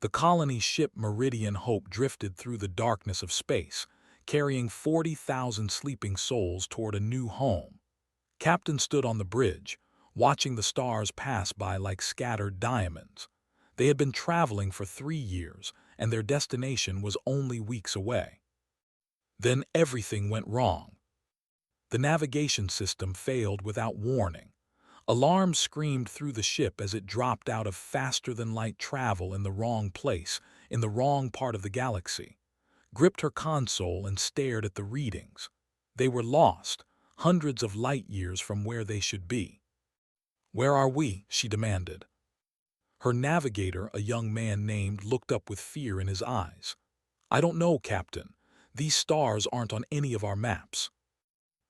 The colony ship Meridian Hope drifted through the darkness of space, carrying 40,000 sleeping souls toward a new home. Captain stood on the bridge, watching the stars pass by like scattered diamonds. They had been traveling for 3 years, and their destination was only weeks away. Then everything went wrong. The navigation system failed without warning. Alarms screamed through the ship as it dropped out of faster-than-light travel in the wrong place, in the wrong part of the galaxy. Gripped her console and stared at the readings. They were lost, hundreds of light years from where they should be. "Where are we?" she demanded. Her navigator, a young man named, looked up with fear in his eyes. "I don't know, Captain. These stars aren't on any of our maps."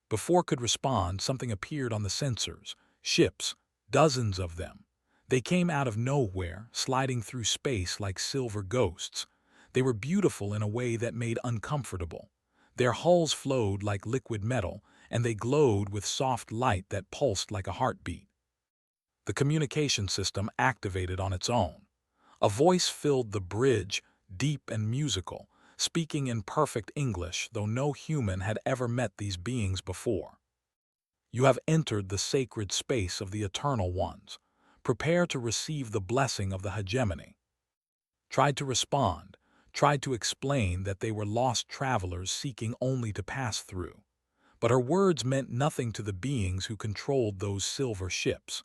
Before could respond, something appeared on the sensors. Ships, dozens of them. They came out of nowhere, sliding through space like silver ghosts. They were beautiful in a way that made uncomfortable. Their hulls flowed like liquid metal, and they glowed with soft light that pulsed like a heartbeat. The communication system activated on its own. A voice filled the bridge, deep and musical, speaking in perfect English, though no human had ever met these beings before. "You have entered the sacred space of the Eternal Ones. Prepare to receive the blessing of the hegemony." Tried to respond, tried to explain that they were lost travelers seeking only to pass through. But her words meant nothing to the beings who controlled those silver ships.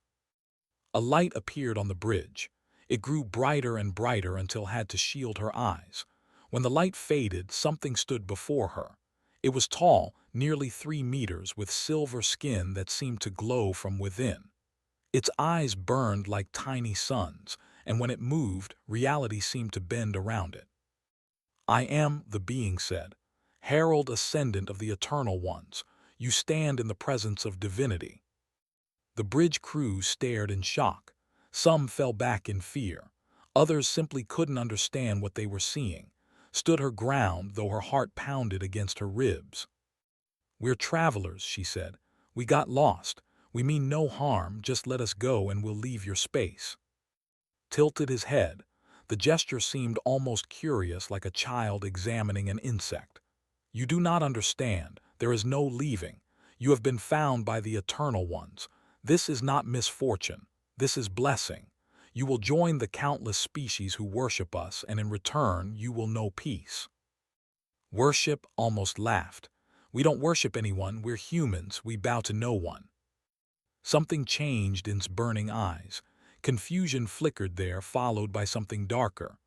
A light appeared on the bridge. It grew brighter and brighter until it had to shield her eyes. When the light faded, something stood before her. It was tall, nearly 3 meters, with silver skin that seemed to glow from within. Its eyes burned like tiny suns, and when it moved, reality seemed to bend around it. "I am," the being said, "herald ascendant of the Eternal Ones. You stand in the presence of divinity." The bridge crew stared in shock. Some fell back in fear. Others simply couldn't understand what they were seeing. Stood her ground, though her heart pounded against her ribs. "We're travelers," she said. "We got lost. We mean no harm, just let us go and we'll leave your space." Tilted his head. The gesture seemed almost curious, like a child examining an insect. "You do not understand. There is no leaving. You have been found by the Eternal Ones. This is not misfortune. This is blessing. You will join the countless species who worship us, and in return you will know peace." Warship almost laughed. "We don't worship anyone. We're humans. We bow to no one." Something changed in its burning eyes. Confusion flickered there, followed by something darker.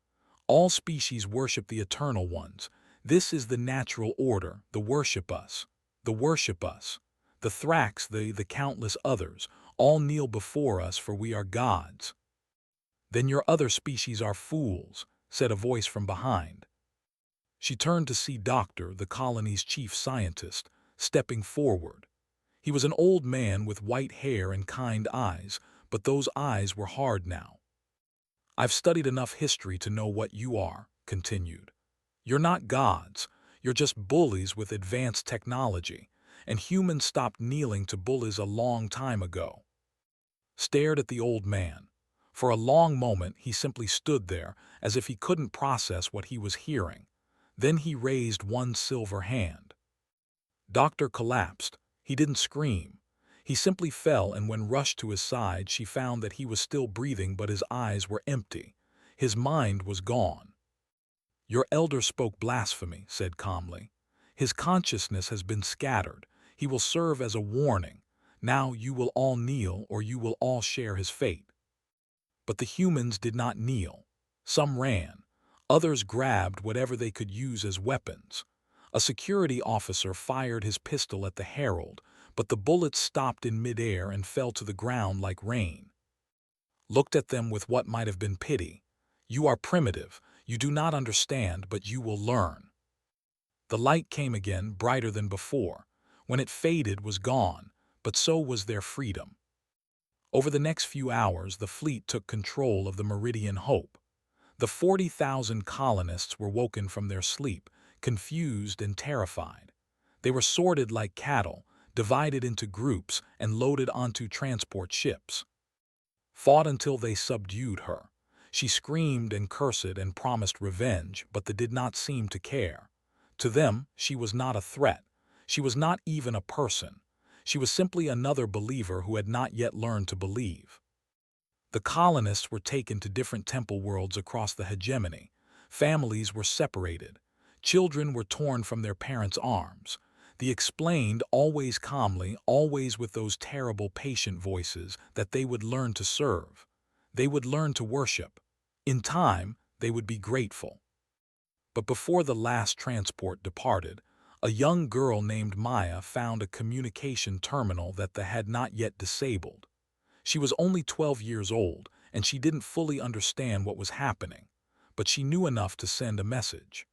"All species worship the Eternal Ones. This is the natural order. The worship us. The worship us. The Thrax, the countless others, all kneel before us, for we are gods." "Then your other species are fools," said a voice from behind. She turned to see Doctor, the colony's chief scientist, stepping forward. He was an old man with white hair and kind eyes, but those eyes were hard now. "I've studied enough history to know what you are," continued. "You're not gods. You're just bullies with advanced technology, and humans stopped kneeling to bullies a long time ago." Stared at the old man. For a long moment he simply stood there, as if he couldn't process what he was hearing. Then he raised one silver hand. Doctor collapsed. He didn't scream. He simply fell, and when rushed to his side, she found that he was still breathing, but his eyes were empty. His mind was gone. "Your elder spoke blasphemy," said calmly. "His consciousness has been scattered. He will serve as a warning. Now you will all kneel, or you will all share his fate." But the humans did not kneel. Some ran. Others grabbed whatever they could use as weapons. A security officer fired his pistol at the herald, but the bullets stopped in midair and fell to the ground like rain. Looked at them with what might have been pity. "You are primitive. You do not understand, but you will learn." The light came again, brighter than before. When it faded, was gone, but so was their freedom. Over the next few hours, the fleet took control of the Meridian Hope. The 40,000 colonists were woken from their sleep, confused and terrified. They were sorted like cattle, divided into groups, and loaded onto transport ships. Fought until they subdued her. She screamed and cursed and promised revenge, but they did not seem to care. To them, she was not a threat. She was not even a person. She was simply another believer who had not yet learned to believe. The colonists were taken to different temple worlds across the hegemony. Families were separated. Children were torn from their parents' arms. They explained, always calmly, always with those terrible patient voices, that they would learn to serve. They would learn to worship. In time, they would be grateful. But before the last transport departed, a young girl named Maya found a communication terminal that they had not yet disabled. She was only 12 years old, and she didn't fully understand what was happening, but she knew enough to send a message.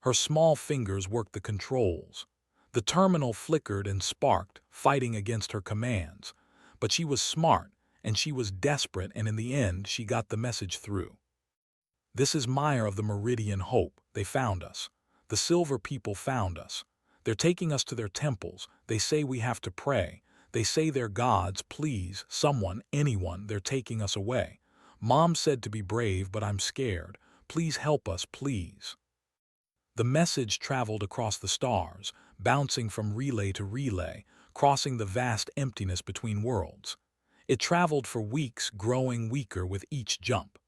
Her small fingers worked the controls. The terminal flickered and sparked, fighting against her commands, but she was smart, and she was desperate, and in the end she got the message through. "This is Maya of the Meridian Hope. They found us. The Silver People found us. They're taking us to their temples. They say we have to pray. They say they're gods. Please, someone, anyone, they're taking us away. Mom said to be brave, but I'm scared. Please help us, please." The message traveled across the stars, bouncing from relay to relay, crossing the vast emptiness between worlds. It traveled for weeks, growing weaker with each jump.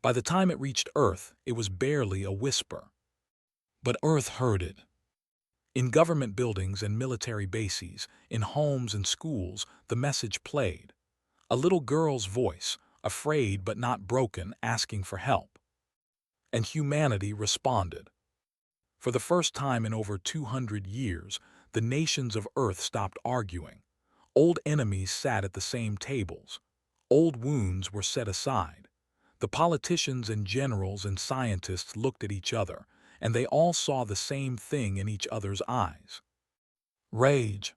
By the time it reached Earth, it was barely a whisper. But Earth heard it. In government buildings and military bases, in homes and schools, the message played. A little girl's voice, afraid but not broken, asking for help. And humanity responded. For the first time in over 200 years, the nations of Earth stopped arguing. Old enemies sat at the same tables. Old wounds were set aside. The politicians and generals and scientists looked at each other, and they all saw the same thing in each other's eyes. Rage.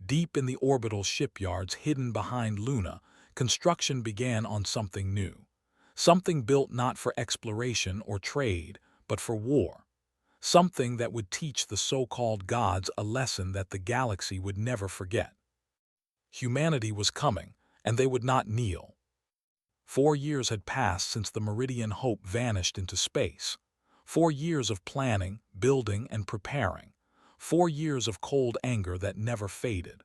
Deep in the orbital shipyards hidden behind Luna, construction began on something new. Something built not for exploration or trade, but for war. Something that would teach the so-called gods a lesson that the galaxy would never forget. Humanity was coming, and they would not kneel. 4 years had passed since the Meridian Hope vanished into space. 4 years of planning, building, and preparing. 4 years of cold anger that never faded.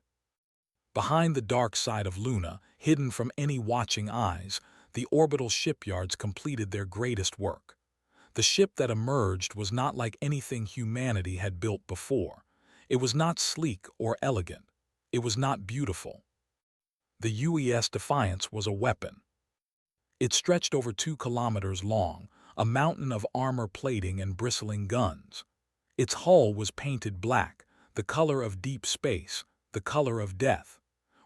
Behind the dark side of Luna, hidden from any watching eyes, the orbital shipyards completed their greatest work. The ship that emerged was not like anything humanity had built before. It was not sleek or elegant. It was not beautiful. The UES Defiance was a weapon. It stretched over 2 kilometers long, a mountain of armor plating and bristling guns. Its hull was painted black, the color of deep space, the color of death.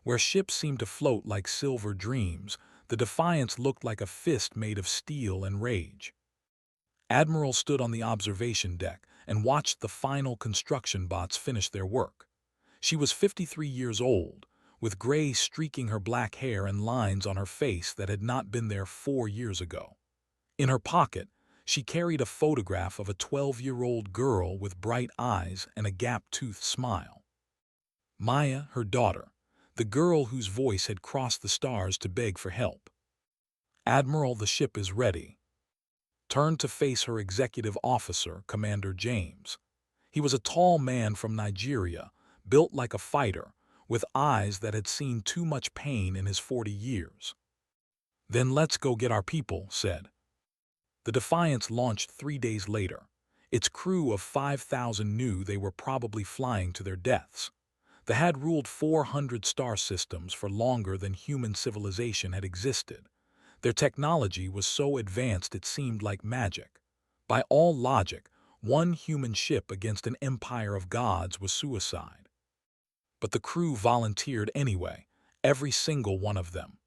Where ships seemed to float like silver dreams, the Defiance looked like a fist made of steel and rage. Admiral stood on the observation deck and watched the final construction bots finish their work. She was 53 years old, with gray streaking her black hair and lines on her face that had not been there 4 years ago. In her pocket, she carried a photograph of a 12-year-old girl with bright eyes and a gap-toothed smile. Maya, her daughter, the girl whose voice had crossed the stars to beg for help. "Admiral, the ship is ready." Turned to face her executive officer, Commander James. He was a tall man from Nigeria, built like a fighter, with eyes that had seen too much pain in his 40 years. "Then let's go get our people," said. The Defiance launched 3 days later. Its crew of 5,000 knew they were probably flying to their deaths. They had ruled 400 star systems for longer than human civilization had existed. Their technology was so advanced it seemed like magic. By all logic, one human ship against an empire of gods was suicide. But the crew volunteered anyway, every single one of them.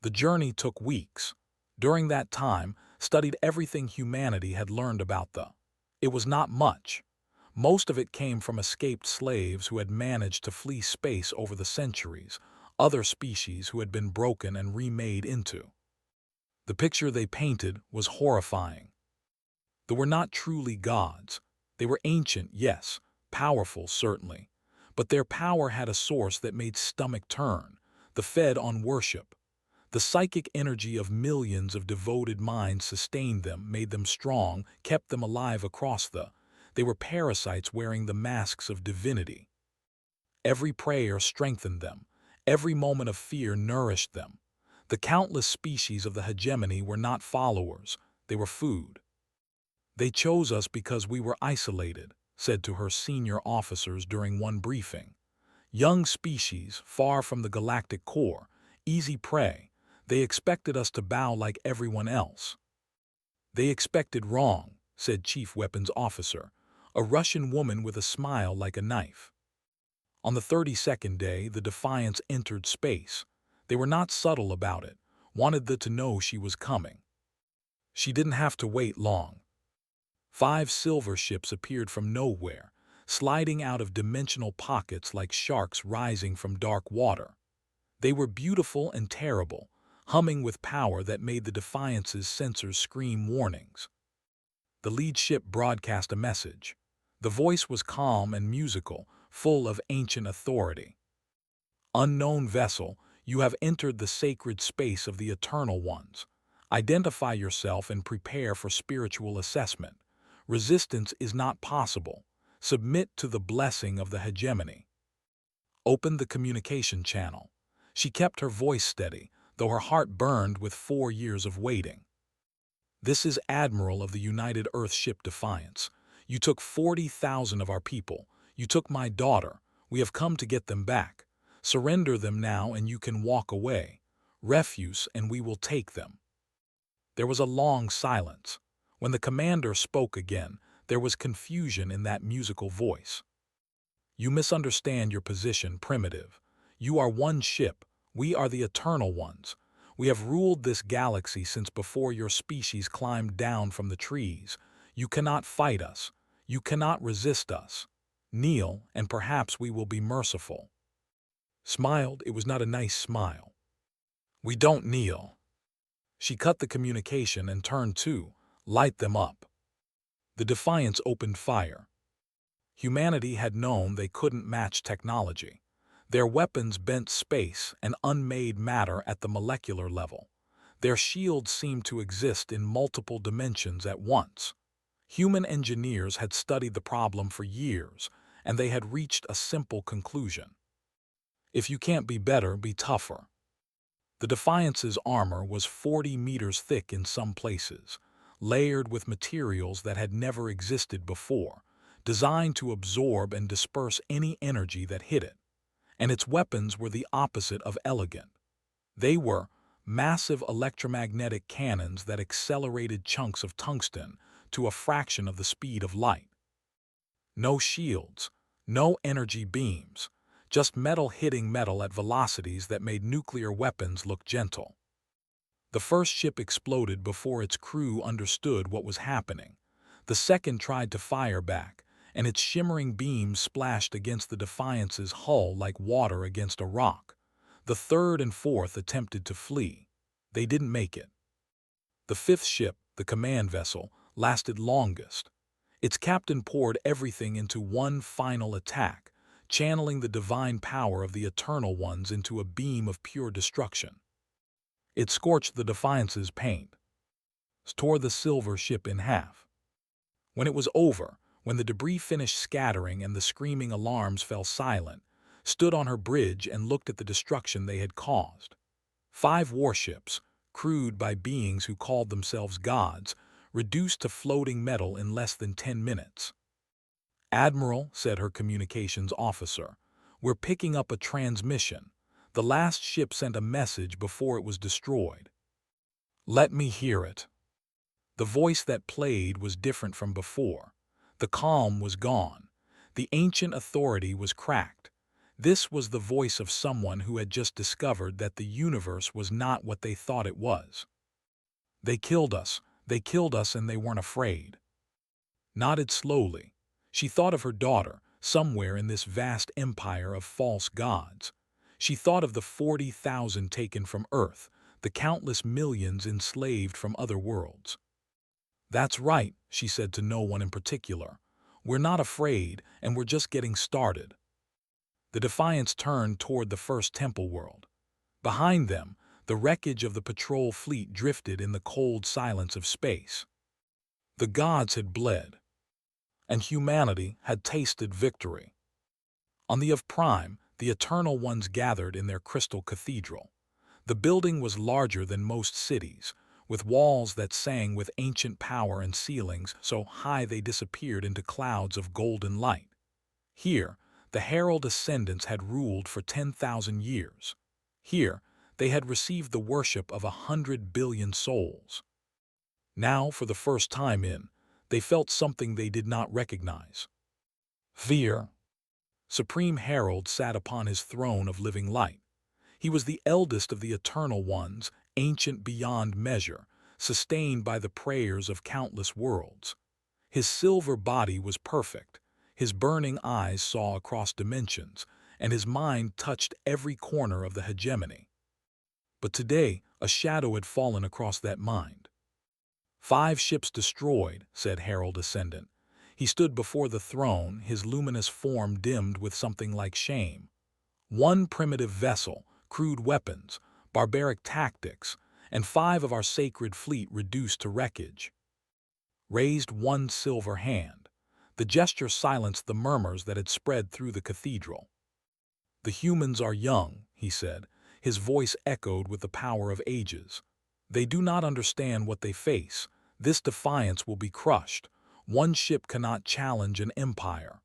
The journey took weeks. During that time, studied everything humanity had learned about the. It was not much. Most of it came from escaped slaves who had managed to flee space over the centuries, other species who had been broken and remade into. The picture they painted was horrifying. They were not truly gods. They were ancient, yes, powerful, certainly. But their power had a source that made stomach turn. They fed on worship. The psychic energy of millions of devoted minds sustained them, made them strong, kept them alive across the. They were parasites wearing the masks of divinity. Every prayer strengthened them. Every moment of fear nourished them. The countless species of the hegemony were not followers, they were food. They chose us because we were isolated, said to her senior officers during one briefing. Young species, far from the galactic core, easy prey, they expected us to bow like everyone else. They expected wrong, said Chief Weapons Officer, a Russian woman with a smile like a knife. On the 32nd day, the Defiance entered space. They were not subtle about it, wanted them to know she was coming. She didn't have to wait long. 5 silver ships appeared from nowhere, sliding out of dimensional pockets like sharks rising from dark water. They were beautiful and terrible, humming with power that made the Defiance's sensors scream warnings. The lead ship broadcast a message. The voice was calm and musical, full of ancient authority. Unknown vessel, you have entered the sacred space of the Eternal Ones. Identify yourself and prepare for spiritual assessment. Resistance is not possible. Submit to the blessing of the hegemony. Open the communication channel. She kept her voice steady, though her heart burned with 4 years of waiting. This is Admiral of the United Earth ship Defiance. You took 40,000 of our people. You took my daughter. We have come to get them back. Surrender them now and you can walk away. Refuse and we will take them. There was a long silence. When the commander spoke again, there was confusion in that musical voice. You misunderstand your position, Primitive. You are one ship. We are the Eternal Ones. We have ruled this galaxy since before your species climbed down from the trees. You cannot fight us. You cannot resist us. Kneel, and perhaps we will be merciful. Smiled, it was not a nice smile. We don't kneel. She cut the communication and turned to, light them up. The Defiance opened fire. Humanity had known they couldn't match technology. Their weapons bent space and unmade matter at the molecular level. Their shields seemed to exist in multiple dimensions at once. Human engineers had studied the problem for years, and they had reached a simple conclusion. If you can't be better, be tougher. The Defiance's armor was 40 meters thick in some places, layered with materials that had never existed before, designed to absorb and disperse any energy that hit it. And its weapons were the opposite of elegant. They were massive electromagnetic cannons that accelerated chunks of tungsten to a fraction of the speed of light. No shields, no energy beams, just metal hitting metal at velocities that made nuclear weapons look gentle. The first ship exploded before its crew understood what was happening. The second tried to fire back, and its shimmering beams splashed against the Defiance's hull like water against a rock. The third and fourth attempted to flee. They didn't make it. The fifth ship, the command vessel, lasted longest. Its captain poured everything into one final attack, channeling the divine power of the Eternal Ones into a beam of pure destruction. It scorched the Defiance's paint, tore the silver ship in half. When it was over, when the debris finished scattering and the screaming alarms fell silent, stood on her bridge and looked at the destruction they had caused. 5 warships, crewed by beings who called themselves gods, reduced to floating metal in less than 10 minutes. Admiral, said her communications officer, we're picking up a transmission. The last ship sent a message before it was destroyed. Let me hear it. The voice that played was different from before. The calm was gone. The ancient authority was cracked. This was the voice of someone who had just discovered that the universe was not what they thought it was. They killed us, and they weren't afraid. Nodded slowly. She thought of her daughter, somewhere in this vast empire of false gods. She thought of the 40,000 taken from Earth, the countless millions enslaved from other worlds. That's right, she said to no one in particular. We're not afraid, and we're just getting started. The Defiance turned toward the first temple world. Behind them, The wreckage of the patrol fleet drifted in the cold silence of space. The gods had bled, and humanity had tasted victory. On the Eve Prime, the Eternal Ones gathered in their crystal cathedral. The building was larger than most cities, with walls that sang with ancient power and ceilings so high they disappeared into clouds of golden light. Here, the Herald Ascendants had ruled for 10,000 years. Here, they had received the worship of 100 billion souls. Now, for the first time they felt something they did not recognize. Fear. Supreme Herald sat upon his throne of living light. He was the eldest of the Eternal Ones, ancient beyond measure, sustained by the prayers of countless worlds. His silver body was perfect, his burning eyes saw across dimensions, and his mind touched every corner of the hegemony. But today, a shadow had fallen across that mind. 5 ships destroyed, said Herald Ascendant. He stood before the throne, his luminous form dimmed with something like shame. 1 primitive vessel, crude weapons, barbaric tactics, and 5 of our sacred fleet reduced to wreckage. Raised 1 silver hand. The gesture silenced the murmurs that had spread through the cathedral. The humans are young, he said. His voice echoed with the power of ages. They do not understand what they face. This defiance will be crushed. 1 ship cannot challenge an empire.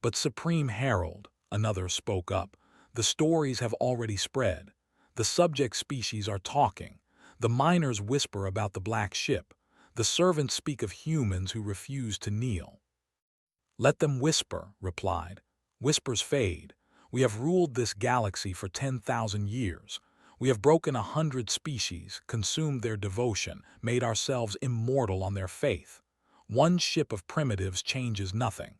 But Supreme Herald, another spoke up, the stories have already spread. The subject species are talking. The miners whisper about the black ship. The servants speak of humans who refuse to kneel. Let them whisper, replied. Whispers fade. We have ruled this galaxy for 10,000 years. We have broken 100 species, consumed their devotion, made ourselves immortal on their faith. 1 ship of primitives changes nothing.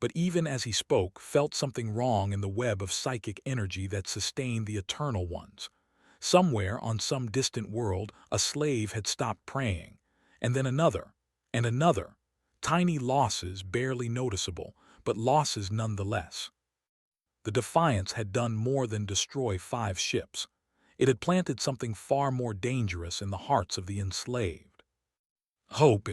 But even as he spoke, felt something wrong in the web of psychic energy that sustained the Eternal Ones. Somewhere on some distant world, a slave had stopped praying, and then another, and another. Tiny losses, barely noticeable, but losses nonetheless. The Defiance had done more than destroy 5 ships. It had planted something far more dangerous in the hearts of the enslaved. Hope.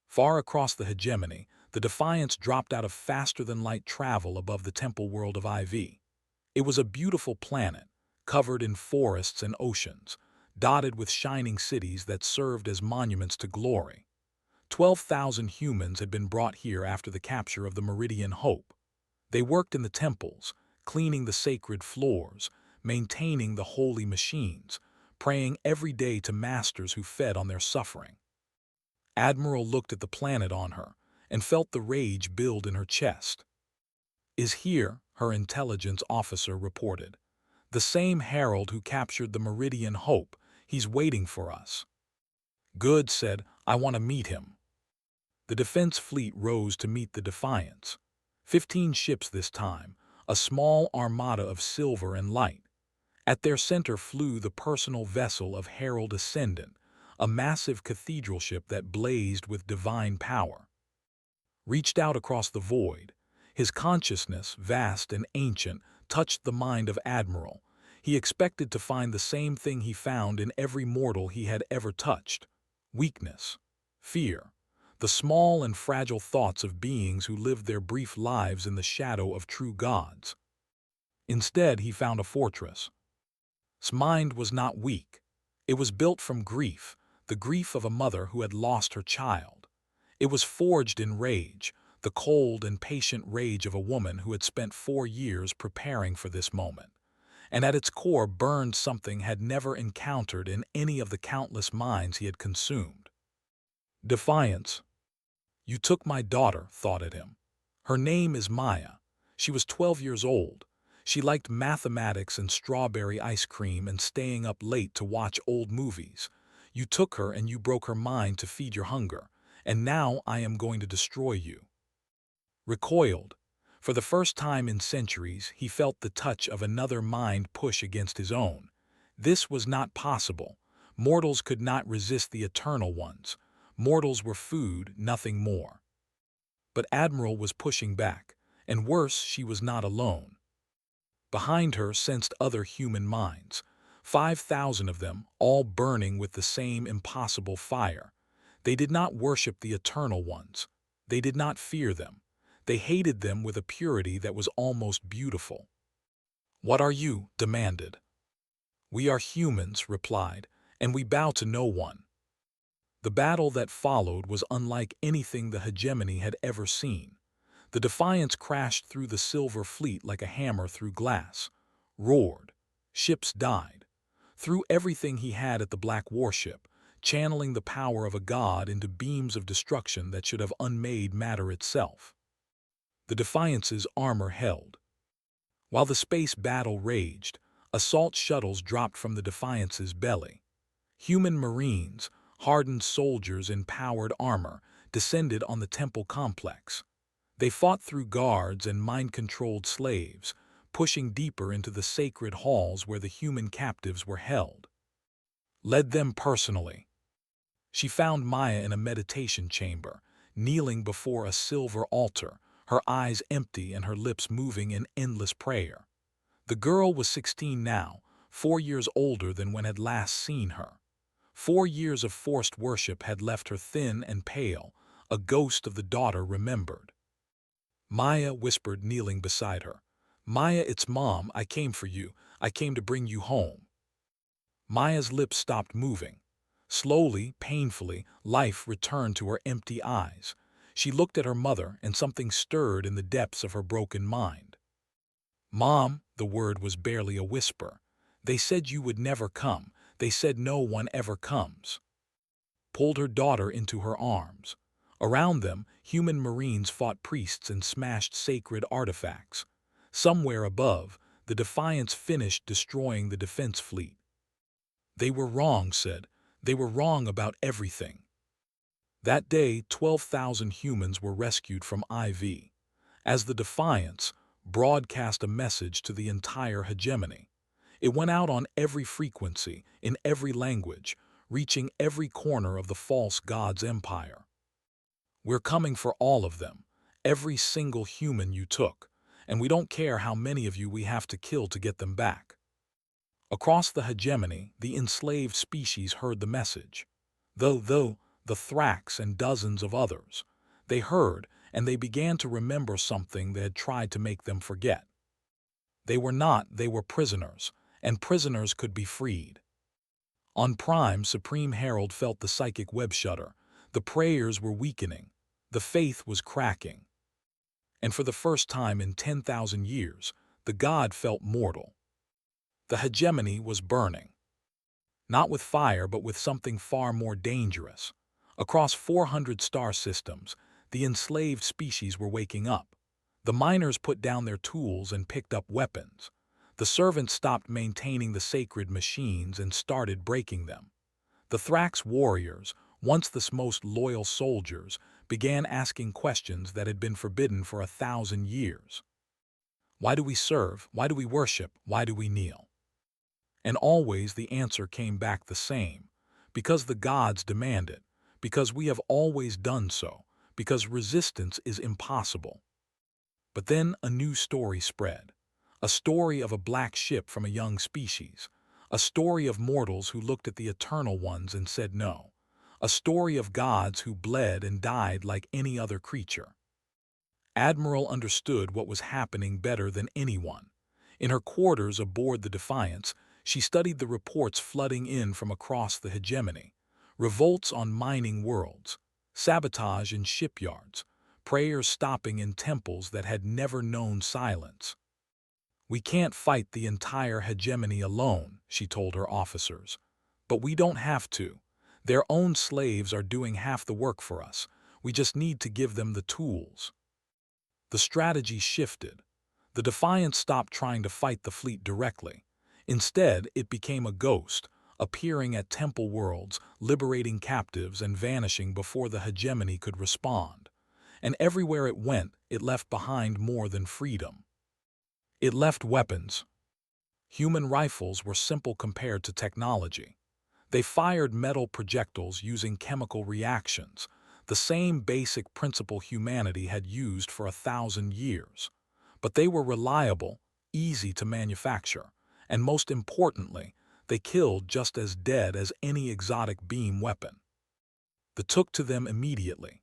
Far across the hegemony, the Defiance dropped out of faster-than-light travel above the temple world of IV. It was a beautiful planet, covered in forests and oceans, dotted with shining cities that served as monuments to glory. 12,000 humans had been brought here after the capture of the Meridian Hope. They worked in the temples, cleaning the sacred floors, maintaining the holy machines, praying every day to masters who fed on their suffering. Admiral looked at the planet on her and felt the rage build in her chest. Is here, her intelligence officer reported. The same Herald who captured the Meridian Hope. He's waiting for us. Good said, I want to meet him. The defense fleet rose to meet the Defiance. 15 ships this time, a small armada of silver and light. At their center flew the personal vessel of Herald Ascendant, a massive cathedral ship that blazed with divine power. Reached out across the void, his consciousness, vast and ancient, touched the mind of Admiral. He expected to find the same thing he found in every mortal he had ever touched: weakness, fear, the small and fragile thoughts of beings who lived their brief lives in the shadow of true gods. Instead, he found a fortress. His mind was not weak. It was built from grief, the grief of a mother who had lost her child. It was forged in rage, the cold and patient rage of a woman who had spent 4 years preparing for this moment. And at its core burned something had never encountered in any of the countless minds he had consumed. Defiance. You took my daughter, thought at him. Her name is Maya. She was 12 years old. She liked mathematics and strawberry ice cream and staying up late to watch old movies. You took her and you broke her mind to feed your hunger, and now I am going to destroy you. Recoiled. For the first time in centuries, he felt the touch of another mind push against his own. This was not possible. Mortals could not resist the Eternal Ones. Mortals were food, nothing more. But Admiral was pushing back, and worse, she was not alone. Behind her sensed other human minds. 5,000 of them, all burning with the same impossible fire. They did not worship the eternal ones. They did not fear them. They hated them with a purity that was almost beautiful. "What are you?" demanded. "We are humans," replied, "and we bow to no one." The battle that followed was unlike anything the hegemony had ever seen. The Defiance crashed through the Silver Fleet like a hammer through glass, roared. Ships died. Threw everything he had at the Black Warship, channeling the power of a god into beams of destruction that should have unmade matter itself. The Defiance's armor held. While the space battle raged, assault shuttles dropped from the Defiance's belly. Human Marines, hardened soldiers in powered armor, descended on the temple complex. They fought through guards and mind-controlled slaves, pushing deeper into the sacred halls where the human captives were held. Led them personally. She found Maya in a meditation chamber, kneeling before a silver altar, her eyes empty and her lips moving in endless prayer. The girl was 16 now, 4 years older than when had last seen her. 4 years of forced worship had left her thin and pale, a ghost of the daughter remembered. Maya whispered, kneeling beside her. "Maya, it's Mom. I came for you. I came to bring you home." Maya's lips stopped moving. Slowly, painfully, life returned to her empty eyes. She looked at her mother, and something stirred in the depths of her broken mind. "Mom," the word was barely a whisper. "They said you would never come. They said no one ever comes." Pulled her daughter into her arms. Around them, human Marines fought priests and smashed sacred artifacts. Somewhere above, the Defiance finished destroying the defense fleet. "They were wrong," said. "They were wrong about everything." That day, 12,000 humans were rescued from IV. As the Defiance broadcast a message to the entire hegemony. It went out on every frequency, in every language, reaching every corner of the false god's empire. "We're coming for all of them, every single human you took, and we don't care how many of you we have to kill to get them back." Across the hegemony, the enslaved species heard the message. Though the Thrax and dozens of others, they heard, and they began to remember something that had tried to make them forget. They were prisoners, and prisoners could be freed. On Prime, Supreme Herald felt the psychic web shudder. The prayers were weakening. The faith was cracking. And for the first time in 10,000 years, the god felt mortal. The hegemony was burning. Not with fire, but with something far more dangerous. Across 400 star systems, the enslaved species were waking up. The miners put down their tools and picked up weapons. The servants stopped maintaining the sacred machines and started breaking them. The Thrax warriors, once the most loyal soldiers, began asking questions that had been forbidden for 1,000 years. Why do we serve? Why do we worship? Why do we kneel? And always the answer came back the same. Because the gods demand it. Because we have always done so. Because resistance is impossible. But then a new story spread. A story of a black ship from a young species. A story of mortals who looked at the eternal ones and said no. A story of gods who bled and died like any other creature. Admiral understood what was happening better than anyone. In her quarters aboard the Defiance, she studied the reports flooding in from across the hegemony. Revolts on mining worlds, sabotage in shipyards, prayers stopping in temples that had never known silence. "We can't fight the entire hegemony alone," she told her officers. "But we don't have to. Their own slaves are doing half the work for us. We just need to give them the tools." The strategy shifted. The Defiance stopped trying to fight the fleet directly. Instead, it became a ghost, appearing at temple worlds, liberating captives and vanishing before the hegemony could respond. And everywhere it went, it left behind more than freedom. It left weapons. Human rifles were simple compared to technology. They fired metal projectiles using chemical reactions, the same basic principle humanity had used for 1,000 years. But they were reliable, easy to manufacture, and most importantly, They killed just as dead as any exotic beam weapon. They took to them immediately.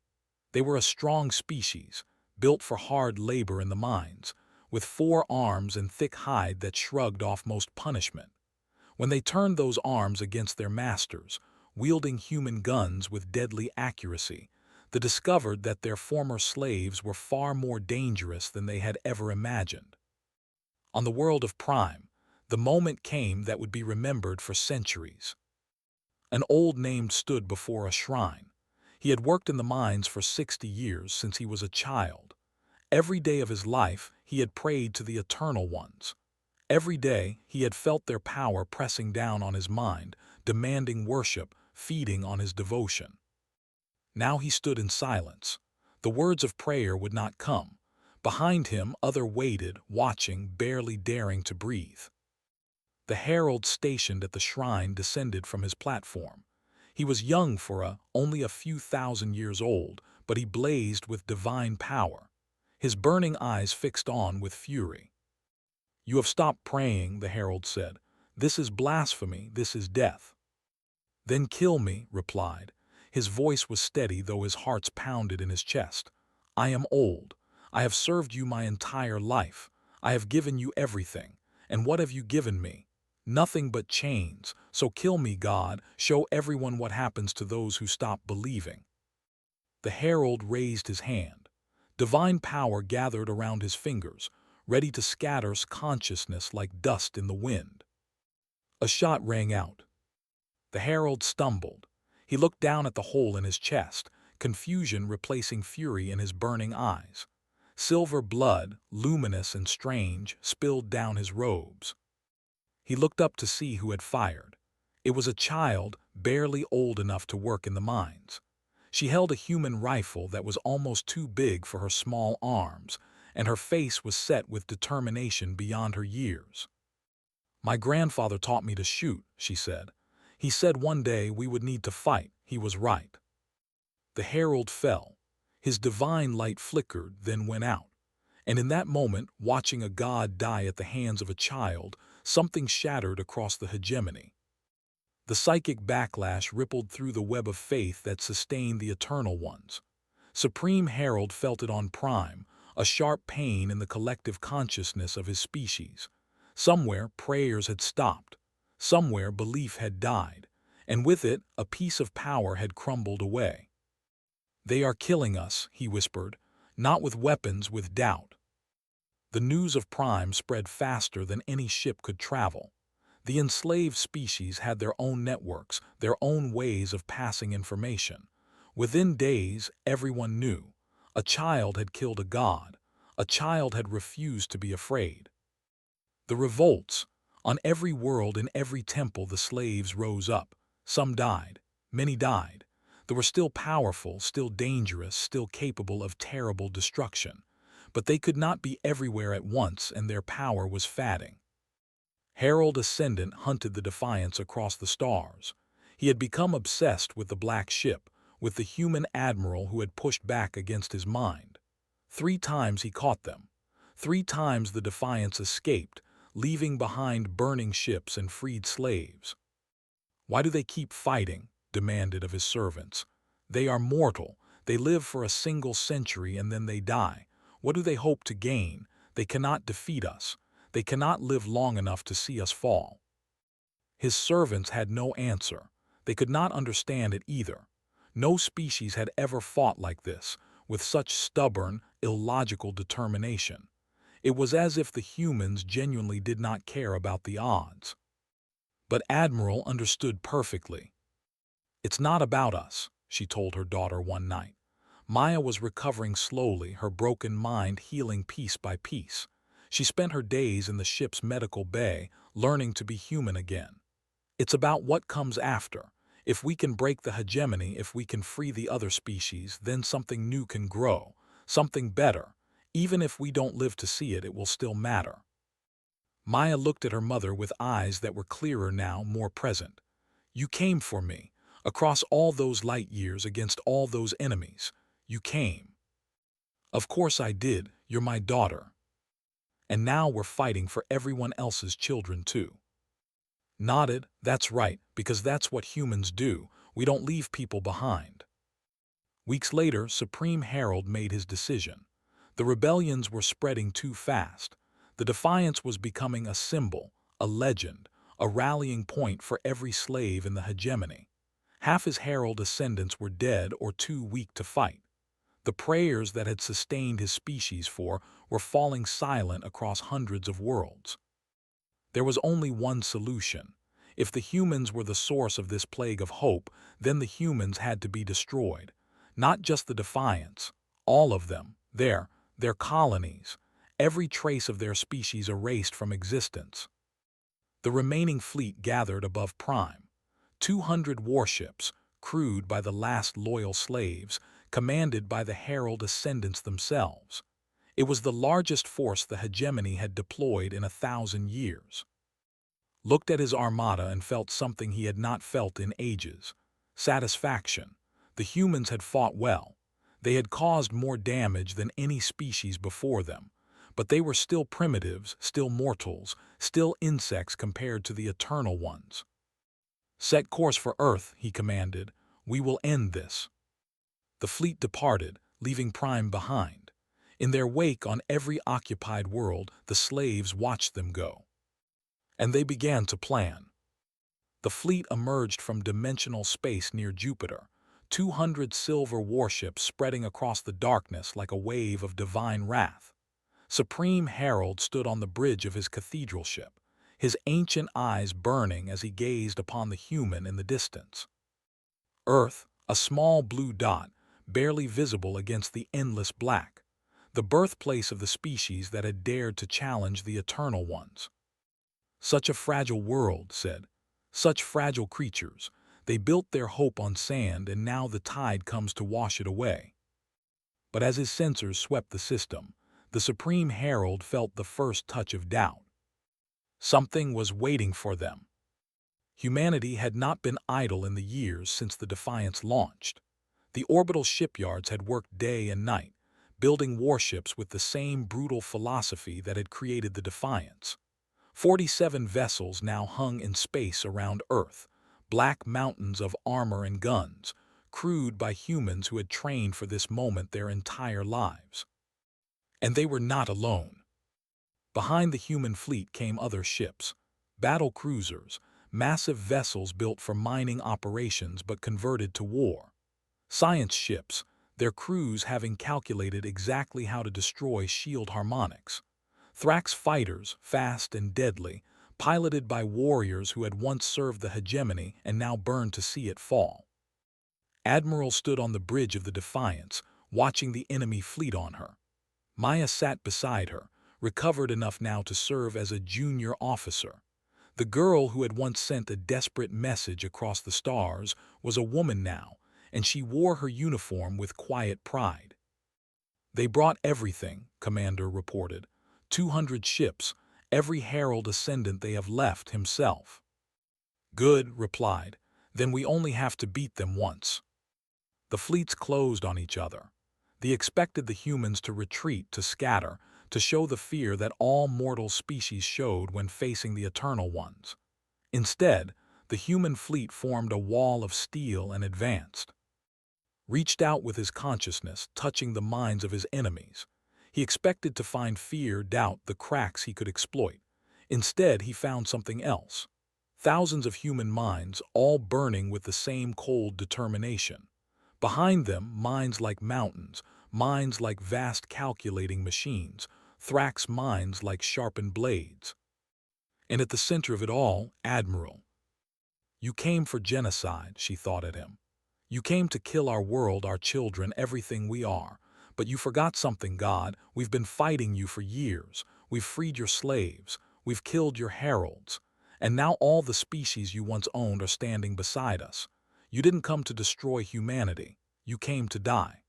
They were a strong species, built for hard labor in the mines, with 4 arms and thick hide that shrugged off most punishment. When they turned those arms against their masters, wielding human guns with deadly accuracy, they discovered that their former slaves were far more dangerous than they had ever imagined. On the world of Prime, the moment came that would be remembered for centuries. An old name stood before a shrine. He had worked in the mines for 60 years since he was a child. Every day of his life, he had prayed to the Eternal Ones. Every day, he had felt their power pressing down on his mind, demanding worship, feeding on his devotion. Now he stood in silence. The words of prayer would not come. Behind him, others waited, watching, barely daring to breathe. The herald stationed at the shrine descended from his platform. He was young for only a few thousand years old, but he blazed with divine power, his burning eyes fixed on with fury. "You have stopped praying," the herald said. "This is blasphemy, this is death." "Then kill me," replied. His voice was steady, though his heart pounded in his chest. "I am old. I have served you my entire life. I have given you everything. And what have you given me? Nothing but chains. So kill me, God. Show everyone what happens to those who stop believing." The herald raised his hand. Divine power gathered around his fingers, ready to scatter consciousness like dust in the wind. A shot rang out. The herald stumbled. He looked down at the hole in his chest, confusion replacing fury in his burning eyes. Silver blood, luminous and strange, spilled down his robes. He looked up to see who had fired. It was a child, barely old enough to work in the mines. She held a human rifle that was almost too big for her small arms, and her face was set with determination beyond her years. "My grandfather taught me to shoot," she said. "He said one day we would need to fight. He was right." The herald fell. His divine light flickered, then went out. And in that moment, watching a god die at the hands of a child, something shattered across the hegemony. The psychic backlash rippled through the web of faith that sustained the Eternal Ones. Supreme Herald felt it on Prime, a sharp pain in the collective consciousness of his species. Somewhere, prayers had stopped. Somewhere, belief had died. And with it, a piece of power had crumbled away. "They are killing us," he whispered, "not with weapons, with doubt." The news of Prime spread faster than any ship could travel. The enslaved species had their own networks, their own ways of passing information. Within days, everyone knew. A child had killed a god. A child had refused to be afraid. The revolts. On every world, in every temple, the slaves rose up. Some died. Many died. They were still powerful, still dangerous, still capable of terrible destruction. But they could not be everywhere at once, and their power was fading. Herald Ascendant hunted the Defiance across the stars. He had become obsessed with the black ship, with the human admiral who had pushed back against his mind. 3 times he caught them. 3 times the Defiance escaped, leaving behind burning ships and freed slaves. "Why do they keep fighting?" demanded of his servants. "They are mortal. They live for a single century and then they die. What do they hope to gain? They cannot defeat us. They cannot live long enough to see us fall." His servants had no answer. They could not understand it either. No species had ever fought like this, with such stubborn, illogical determination. It was as if the humans genuinely did not care about the odds. But Admiral understood perfectly. "It's not about us," she told her daughter one night. Maya was recovering slowly, her broken mind healing piece by piece. She spent her days in the ship's medical bay, learning to be human again. "It's about what comes after. If we can break the hegemony, if we can free the other species, then something new can grow, something better. Even if we don't live to see it, it will still matter." Maya looked at her mother with eyes that were clearer now, more present. "You came for me. Across all those light years, against all those enemies. You came." "Of course I did. You're my daughter. And now we're fighting for everyone else's children too." Nodded, "That's right, because that's what humans do. We don't leave people behind." Weeks later, Supreme Herald made his decision. The rebellions were spreading too fast. The Defiance was becoming a symbol, a legend, a rallying point for every slave in the hegemony. Half his herald ascendants were dead or too weak to fight. The prayers that had sustained his species were falling silent across hundreds of worlds. There was only one solution. If the humans were the source of this plague of hope, then the humans had to be destroyed. Not just the Defiance, all of them, their colonies, every trace of their species erased from existence. The remaining fleet gathered above Prime. 200 warships, crewed by the last loyal slaves, commanded by the Herald Ascendants themselves. It was the largest force the hegemony had deployed in 1,000 years. Looked at his armada and felt something he had not felt in ages. Satisfaction. The humans had fought well. They had caused more damage than any species before them, but they were still primitives, still mortals, still insects compared to the eternal ones. "Set course for Earth," he commanded. "We will end this." The fleet departed, leaving Prime behind. In their wake on every occupied world, the slaves watched them go. And they began to plan. The fleet emerged from dimensional space near Jupiter, 200 silver warships spreading across the darkness like a wave of divine wrath. Supreme Herald stood on the bridge of his cathedral ship, his ancient eyes burning as he gazed upon the human in the distance. Earth, a small blue dot, barely visible against the endless black, the birthplace of the species that had dared to challenge the eternal ones. "Such a fragile world," said. "Such fragile creatures. They built their hope on sand, and now the tide comes to wash it away." But as his sensors swept the system, the Supreme Herald felt the first touch of doubt. Something was waiting for them. Humanity had not been idle in the years since the Defiance launched. The orbital shipyards had worked day and night, building warships with the same brutal philosophy that had created the Defiance. 47 vessels now hung in space around Earth, black mountains of armor and guns, crewed by humans who had trained for this moment their entire lives. And they were not alone. Behind the human fleet came other ships, battle cruisers, massive vessels built for mining operations but converted to war. Science ships, their crews having calculated exactly how to destroy shield harmonics. Thrax fighters, fast and deadly, piloted by warriors who had once served the hegemony and now burned to see it fall. Admiral stood on the bridge of the Defiance, watching the enemy fleet on her. Maya sat beside her, recovered enough now to serve as a junior officer. The girl who had once sent a desperate message across the stars was a woman now, and she wore her uniform with quiet pride. "They brought everything," Commander reported. 200 ships, every herald ascendant they have left himself. "Good," replied. "Then we only have to beat them once." The fleets closed on each other. They expected the humans to retreat, to scatter, to show the fear that all mortal species showed when facing the eternal ones. Instead, the human fleet formed a wall of steel and advanced. Reached out with his consciousness, touching the minds of his enemies. He expected to find fear, doubt, the cracks he could exploit. Instead, he found something else. Thousands of human minds, all burning with the same cold determination. Behind them, minds like mountains, minds like vast calculating machines, Thrax minds like sharpened blades. And at the center of it all, Admiral. "You came for genocide," she thought at him. "You came to kill our world, our children, everything we are. But you forgot something, God. We've been fighting you for years. We've freed your slaves. We've killed your heralds. And now all the species you once owned are standing beside us. You didn't come to destroy humanity. You came to die."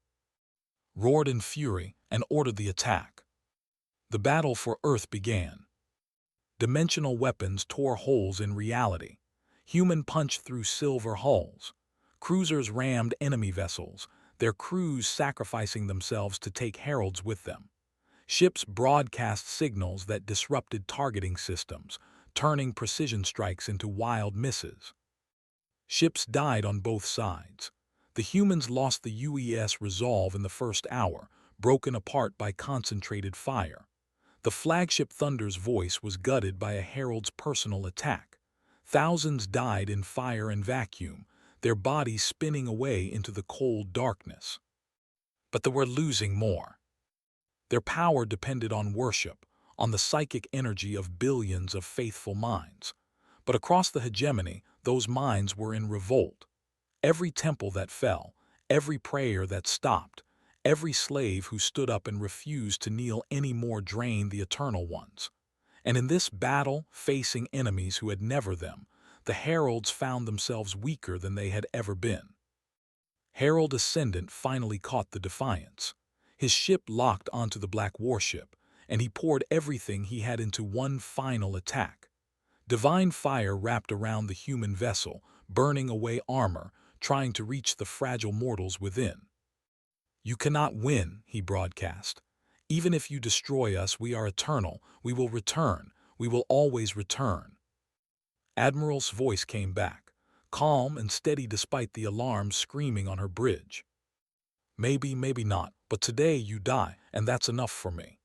Roared in fury and ordered the attack. The battle for Earth began. Dimensional weapons tore holes in reality. Human punched through silver hulls. Cruisers rammed enemy vessels, their crews sacrificing themselves to take heralds with them. Ships broadcast signals that disrupted targeting systems, turning precision strikes into wild misses. Ships died on both sides. The humans lost the UES Resolve in the first hour, broken apart by concentrated fire. The flagship Thunder's voice was gutted by a Herald's personal attack. Thousands died in fire and vacuum, their bodies spinning away into the cold darkness. But they were losing more. Their power depended on worship, on the psychic energy of billions of faithful minds. But across the hegemony, those minds were in revolt. Every temple that fell, every prayer that stopped, every slave who stood up and refused to kneel any more drained the Eternal Ones. And in this battle, facing enemies who had never them, the Heralds found themselves weaker than they had ever been. Herald Ascendant finally caught the Defiance. His ship locked onto the Black Warship, and he poured everything he had into one final attack. Divine fire wrapped around the human vessel, burning away armor, trying to reach the fragile mortals within. "You cannot win," he broadcast. "Even if you destroy us, we are eternal. We will return. We will always return." Admiral's voice came back, calm and steady despite the alarms screaming on her bridge. "Maybe, maybe not, but today you die, and that's enough for me."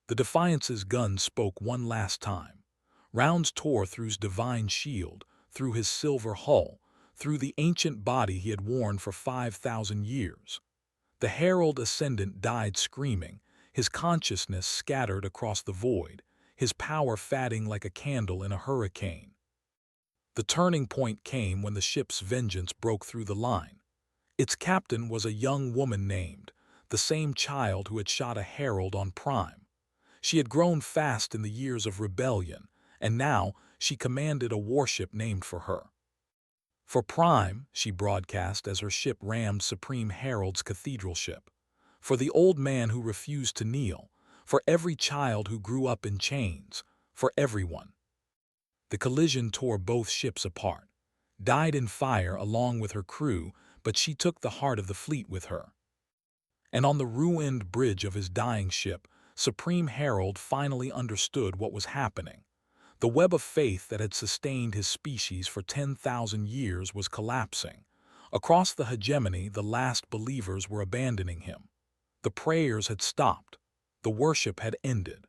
The Defiance's gun spoke one last time. Rounds tore through his divine shield, through his silver hull, through the ancient body he had worn for 5,000 years. The Herald Ascendant died screaming, his consciousness scattered across the void, his power fading like a candle in a hurricane. The turning point came when the ship's vengeance broke through the line. Its captain was a young woman named, the same child who had shot a herald on Prime. She had grown fast in the years of rebellion, and now she commanded a warship named for her. "For Prime," she broadcast as her ship rammed Supreme Herald's cathedral ship. "For the old man who refused to kneel. For every child who grew up in chains. For everyone." The collision tore both ships apart. Died in fire along with her crew, but she took the heart of the fleet with her. And on the ruined bridge of his dying ship, Supreme Herald finally understood what was happening. The web of faith that had sustained his species for 10,000 years was collapsing. Across the hegemony, the last believers were abandoning him. The prayers had stopped. The worship had ended.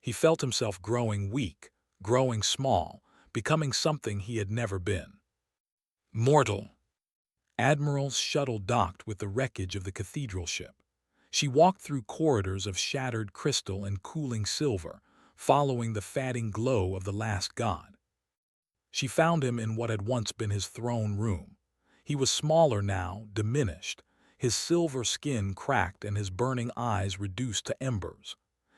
He felt himself growing weak, growing small, becoming something he had never been. Mortal. Admiral's shuttle docked with the wreckage of the cathedral ship. She walked through corridors of shattered crystal and cooling silver, following the fading glow of the last god. She found him in what had once been his throne room. He was smaller now, diminished, his silver skin cracked and his burning eyes reduced to embers.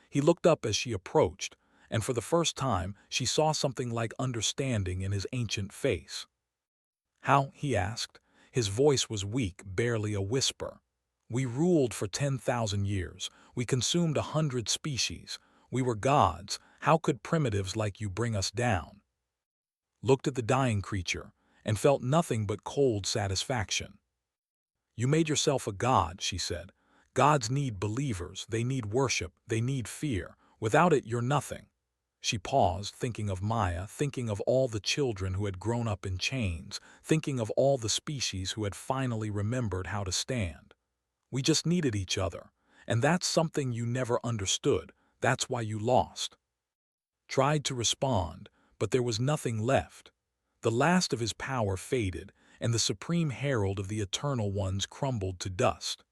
He looked up as she approached, and for the first time she saw something like understanding in his ancient face. "How?" he asked. His voice was weak, barely a whisper. "We ruled for 10,000 years. We consumed 100 species. We were gods. How could primitives like you bring us down?" Looked at the dying creature, and felt nothing but cold satisfaction. "You made yourself a god," she said. "Gods need believers, they need worship, they need fear. Without it, you're nothing." She paused, thinking of Maya, thinking of all the children who had grown up in chains, thinking of all the species who had finally remembered how to stand. "We just needed each other, and that's something you never understood. That's why you lost." Tried to respond, but there was nothing left. The last of his power faded, and the supreme herald of the Eternal Ones crumbled to dust.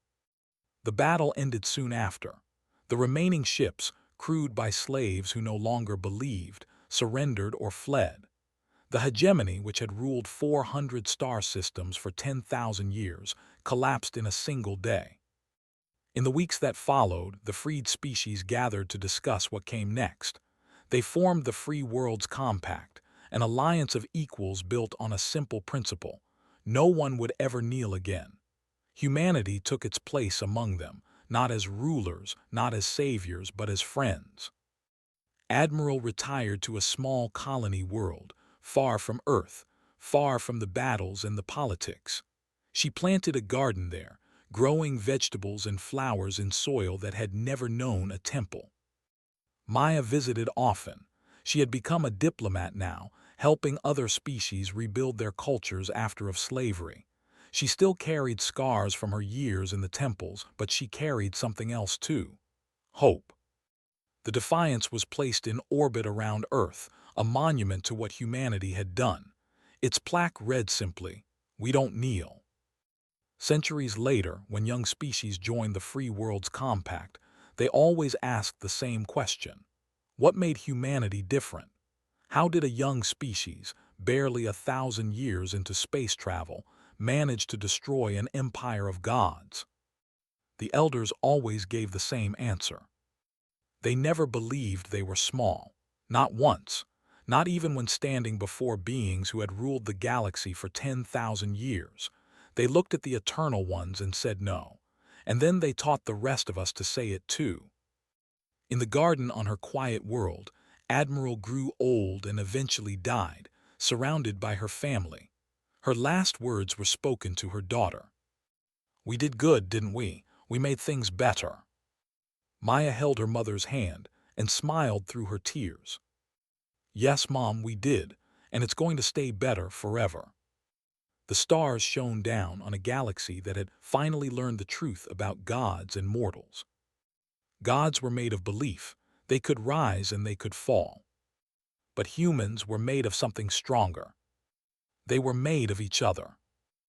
The battle ended soon after. The remaining ships, crewed by slaves who no longer believed, surrendered or fled. The hegemony, which had ruled 400 star systems for 10,000 years, collapsed in a single day. In the weeks that followed, the freed species gathered to discuss what came next. They formed the Free Worlds Compact, an alliance of equals built on a simple principle: no one would ever kneel again. Humanity took its place among them, not as rulers, not as saviors, but as friends. Admiral retired to a small colony world, far from Earth, far from the battles and the politics. She planted a garden there, growing vegetables and flowers in soil that had never known a temple. Maya visited often. She had become a diplomat now, helping other species rebuild their cultures after of slavery. She still carried scars from her years in the temples, but she carried something else too: hope. The Defiance was placed in orbit around Earth, a monument to what humanity had done. Its plaque read simply, "We don't kneel." Centuries later, when young species joined the Free World's compact, they always asked the same question: what made humanity different? How did a young species, barely 1,000 years into space travel, manage to destroy an empire of gods? The elders always gave the same answer. They never believed they were small. Not once. Not even when standing before beings who had ruled the galaxy for 10,000 years. They looked at the Eternal Ones and said no. And then they taught the rest of us to say it too. In the garden on her quiet world, Admiral grew old and eventually died, surrounded by her family. Her last words were spoken to her daughter. "We did good, didn't we? We made things better." Maya held her mother's hand and smiled through her tears. "Yes, Mom, we did, and it's going to stay better forever." The stars shone down on a galaxy that had finally learned the truth about gods and mortals. Gods were made of belief. They could rise and they could fall. But humans were made of something stronger. They were made of each other.